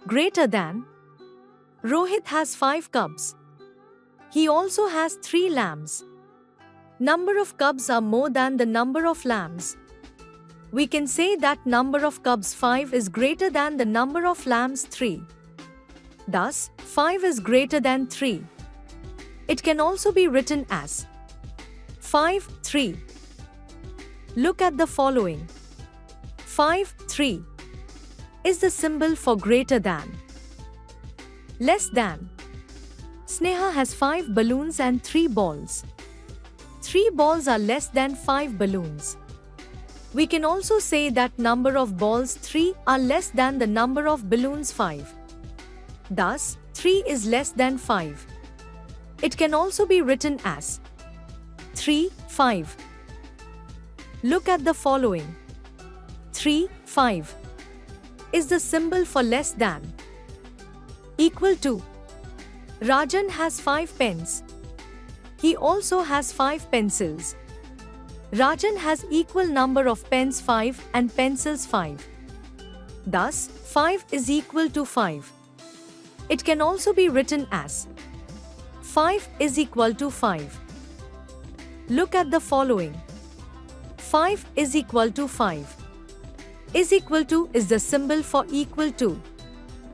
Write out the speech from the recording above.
Greater than. Rohit has 5 cubs. He also has 3 lambs. Number of cubs are more than the number of lambs. We can say that number of cubs 5 is greater than the number of lambs 3. Thus, 5 is greater than 3. It can also be written as 5, 3. Look at the following. 5, 3 is the symbol for greater than. Less than. Sneha has 5 balloons and 3 balls. 3 balls are less than 5 balloons. We can also say that number of balls 3 are less than the number of balloons 5. Thus, 3 is less than 5. It can also be written as 3, 5. Look at the following. 3, 5 is the symbol for less than. Equal to. Rajan has 5 pens. He also has 5 pencils. Rajan has equal number of pens 5 and pencils 5. Thus, 5 is equal to 5. It can also be written as 5 is equal to 5. Look at the following. 5 is equal to 5. Is equal to is the symbol for equal to.